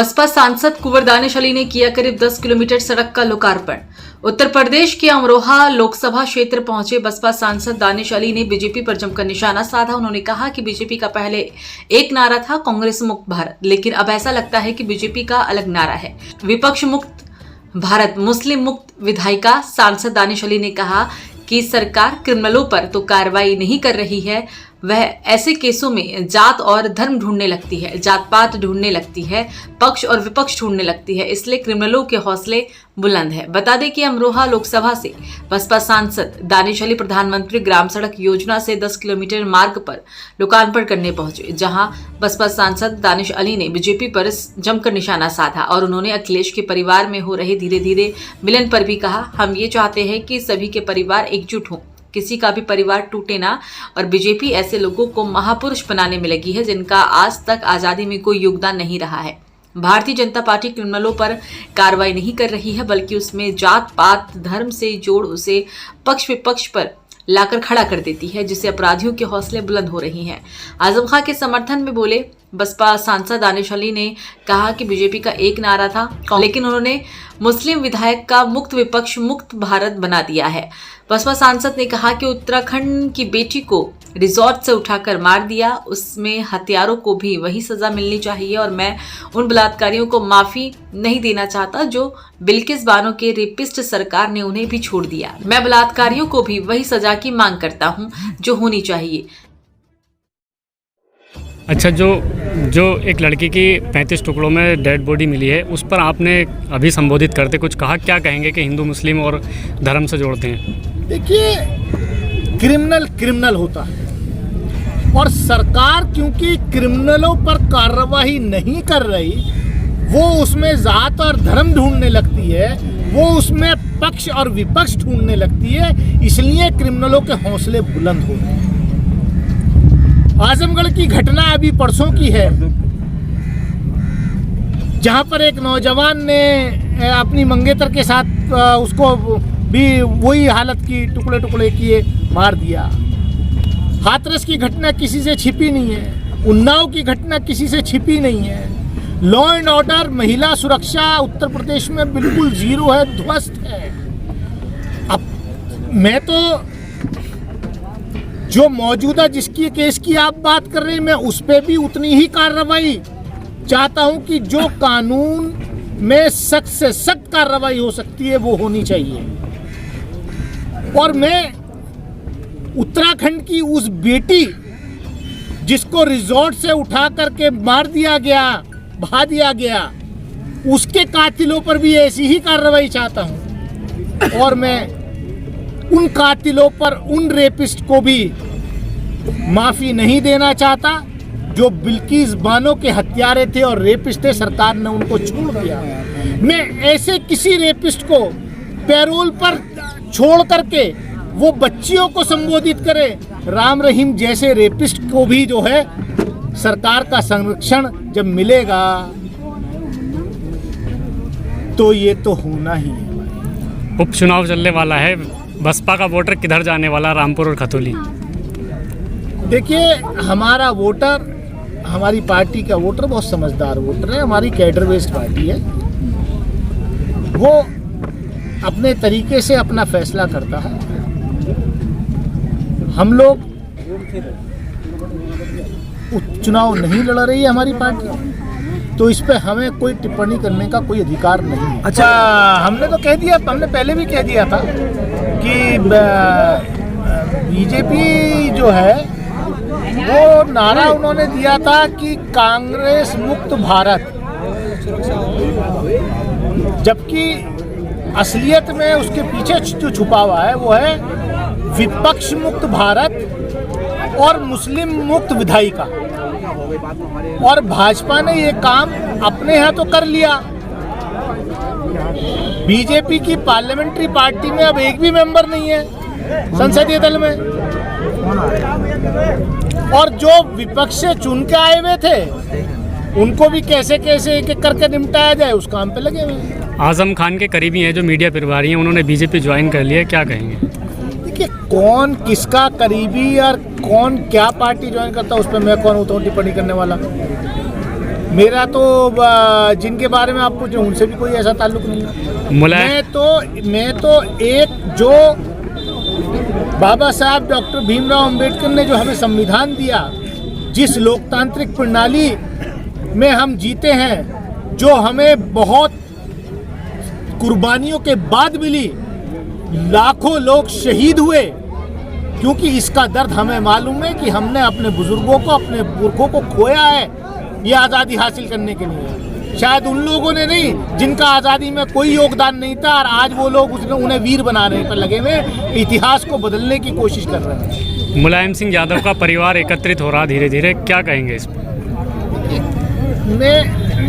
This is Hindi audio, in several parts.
बसपा सांसद कुंवर दानिश अली ने किया करीब 10 किलोमीटर सड़क का लोकार्पण। उत्तर प्रदेश के अमरोहा लोकसभा क्षेत्र पहुंचे बसपा सांसद दानिश अली ने बीजेपी पर जमकर निशाना साधा। उन्होंने कहा कि बीजेपी का पहले एक नारा था कांग्रेस मुक्त भारत, लेकिन अब ऐसा लगता है कि बीजेपी का अलग नारा है विपक्ष मुक्त भारत, मुस्लिम मुक्त। विधायिका सांसद दानिश अली ने कहा कि सरकार क्रिमिनलों पर तो कार्रवाई नहीं कर रही है, वह ऐसे केसों में जात और धर्म ढूंढने लगती है, जात पात ढूंढने लगती है, पक्ष और विपक्ष ढूंढने लगती है, इसलिए क्रिमिनलों के हौसले बुलंद है। बता दें कि अमरोहा लोकसभा से बसपा सांसद दानिश अली प्रधानमंत्री ग्राम सड़क योजना से 10 किलोमीटर मार्ग पर लोकार्पण करने पहुंचे, जहां बसपा सांसद दानिश अली ने बीजेपी पर जमकर निशाना साधा और उन्होंने अखिलेश के परिवार में हो रहे धीरे धीरे मिलन पर भी कहा, हम ये चाहते हैं कि सभी के परिवार एकजुट हों, किसी का भी परिवार टूटे ना। और बीजेपी ऐसे लोगों को महापुरुष बनाने में लगी है जिनका आज तक आजादी में कोई योगदान नहीं रहा है। भारतीय जनता पार्टी क्रिमिनलों पर कार्रवाई नहीं कर रही है, बल्कि उसमें जात पात धर्म से जोड़ उसे पक्ष विपक्ष पर लाकर खड़ा कर देती है, जिससे अपराधियों के हौसले बुलंद हो रही हैं। आजम खां के समर्थन में बोले बसपा सांसद दानिश अली ने कहा कि बीजेपी का एक नारा था, लेकिन उन्होंने मुस्लिम विधायक का मुक्त विपक्ष मुक्त भारत बना दिया है। बसपा सांसद ने कहा कि उत्तराखंड की बेटी को रिजॉर्ट से उठाकर मार दिया, उसमें हत्यारों को भी वही सजा मिलनी चाहिए और मैं उन बलात्कारियों को माफी नहीं देना चाहता जो बिल्किस बानो के रेपिस्ट सरकार ने उन्हें भी छोड़ दिया। मैं बलात्कारियों को भी वही सजा की मांग करता हूं जो होनी चाहिए। अच्छा, जो एक लड़की की 35 टुकड़ों में डेड बॉडी मिली है, उस पर आपने अभी संबोधित करते कुछ कहा, क्या कहेंगे कि हिंदू मुस्लिम और धर्म से जोड़ते हैं? देखिए, क्रिमिनल होता है और सरकार क्योंकि क्रिमिनलों पर कार्रवाई नहीं कर रही, वो उसमें जात और धर्म ढूंढने लगती है, वो उसमें पक्ष और विपक्ष ढूंढने लगती है, इसलिए क्रिमिनलों के हौसले बुलंद हो रहे हैं। आजमगढ़ की घटना अभी परसों की है, जहां पर एक नौजवान ने अपनी मंगेतर के साथ उसको भी वही हालत की टुकड़े टुकड़े किए मार दिया। हाथरस की घटना किसी से छिपी नहीं है, उन्नाव की घटना किसी से छिपी नहीं है। लॉ एंड ऑर्डर, महिला सुरक्षा उत्तर प्रदेश में बिल्कुल जीरो है, ध्वस्त है। अब मैं तो जो मौजूदा जिसकी केस की आप बात कर रहे हैं, मैं उस पर भी उतनी ही कार्रवाई चाहता हूं कि जो कानून में सख्त से सख्त कार्रवाई हो सकती है वो होनी चाहिए। और मैं उत्तराखंड की उस बेटी जिसको रिजॉर्ट से उठा करके मार दिया गया, बहा दिया गया, उसके कातिलों पर भी ऐसी ही कार्रवाई चाहता हूं। और मैं उन कातिलों पर, उन रेपिस्ट को भी माफी नहीं देना चाहता जो बिल्किस बानो के हत्यारे थे और रेपिस्ट थे, सरकार ने उनको छोड़ दिया। मैं ऐसे किसी रेपिस्ट को पैरोल पर छोड़ करके वो बच्चियों को संबोधित करे, राम रहीम जैसे रेपिस्ट को भी जो है सरकार का संरक्षण जब मिलेगा तो ये तो होना ही है। उपचुनाव चलने वाला है, बसपा का वोटर किधर जाने वाला, रामपुर और खतौली? देखिए, हमारा वोटर, हमारी पार्टी का वोटर बहुत समझदार वोटर है, हमारी कैडर बेस्ड पार्टी है, वो अपने तरीके से अपना फैसला करता है। हम लोग उपचुनाव नहीं लड़ रही है हमारी पार्टी, तो इस पे हमें कोई टिप्पणी करने का कोई अधिकार नहीं है। अच्छा, हमने तो कह दिया, हमने पहले भी कह दिया था कि बीजेपी जो है वो नारा उन्होंने दिया था कि कांग्रेस मुक्त भारत, जबकि असलियत में उसके पीछे जो छुपा हुआ है वो है विपक्ष मुक्त भारत और मुस्लिम मुक्त विधायिका। और भाजपा ने ये काम अपने यहाँ तो कर लिया। बीजेपी की पार्लियामेंट्री पार्टी में अब एक भी मेंबर नहीं है संसदीय दल में, और जो विपक्ष से चुन के आए हुए थे उनको भी कैसे कैसे एक एक करके निपटाया जाए उस काम पे लगे हुए। आजम खान के करीबी हैं जो मीडिया प्रभारी हैं, उन्होंने बीजेपी ज्वाइन कर लिया, क्या कहेंगे? देखिए, कौन किसका करीबी और कौन क्या पार्टी ज्वाइन करता है उस पर मैं कौन होता हूँ टिप्पणी करने वाला। मेरा तो जिनके बारे में आप पूछे उनसे भी कोई ऐसा ताल्लुक नहीं है। मैं तो एक जो बाबा साहब डॉक्टर भीमराव अंबेडकर ने जो हमें संविधान दिया, जिस लोकतांत्रिक प्रणाली में हम जीते हैं, जो हमें बहुत कुर्बानियों के बाद मिली, लाखों लोग शहीद हुए, क्योंकि इसका दर्द हमें मालूम है कि हमने अपने बुजुर्गों को, अपने पुरखों को खोया है ये आज़ादी हासिल करने के लिए। शायद उन लोगों ने नहीं जिनका आज़ादी में कोई योगदान नहीं था, और आज वो लोग उन्हें वीर बनाने पर लगे हुए, इतिहास को बदलने की कोशिश कर रहे हैं। मुलायम सिंह यादव का परिवार एकत्रित हो रहा धीरे धीरे, क्या कहेंगे इस पर?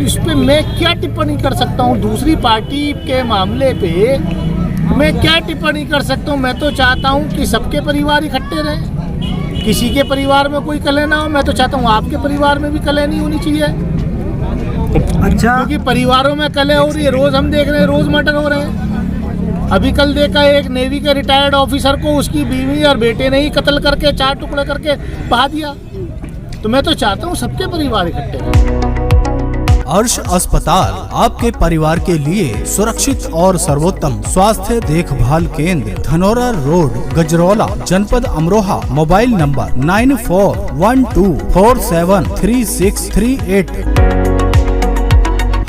इस पे मैं क्या टिप्पणी कर सकता हूँ? दूसरी पार्टी के मामले पे मैं क्या टिप्पणी कर सकता हूँ? मैं तो चाहता हूँ कि सबके परिवार इकट्ठे रहें, किसी के परिवार में कोई कलह ना हो। मैं तो चाहता हूँ आपके परिवार में भी कलह नहीं होनी चाहिए। अच्छा, क्योंकि परिवारों में कलह हो रही है, रोज हम देख रहे हैं, रोज मर्डर हो रहे हैं। अभी कल देखा एक नेवी के रिटायर्ड ऑफिसर को उसकी बीवी और बेटे ने ही कत्ल करके 4 टुकड़े करके बहा दिया। तो मैं तो चाहता हूँ सबके परिवार इकट्ठे रहें। अर्श अस्पताल आपके परिवार के लिए सुरक्षित और सर्वोत्तम स्वास्थ्य देखभाल केंद्र, धनोरा रोड, गजरौला, जनपद अमरोहा। Mobile number 9412473638।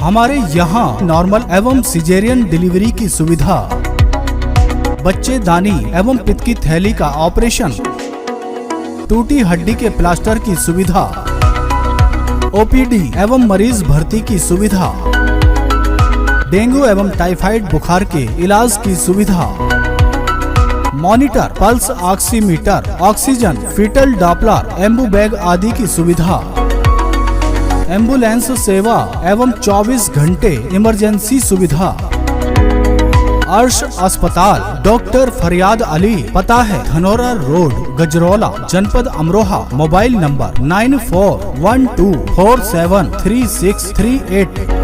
हमारे यहाँ नॉर्मल एवं सिजेरियन डिलीवरी की सुविधा, बच्चेदानी एवं पित्त की थैली का ऑपरेशन, टूटी हड्डी के प्लास्टर की सुविधा, ओपीडी एवं मरीज भर्ती की सुविधा, डेंगू एवं टाइफाइड बुखार के इलाज की सुविधा, monitor, pulse oximeter, oxygen, fetal doppler, Ambu bag आदि की सुविधा, एम्बुलेंस सेवा एवं 24 घंटे इमरजेंसी सुविधा। अर्श अस्पताल, डॉक्टर फरियाद अली, पता है धनोरा रोड, गजरौला, जनपद अमरोहा। Mobile number 9412473638।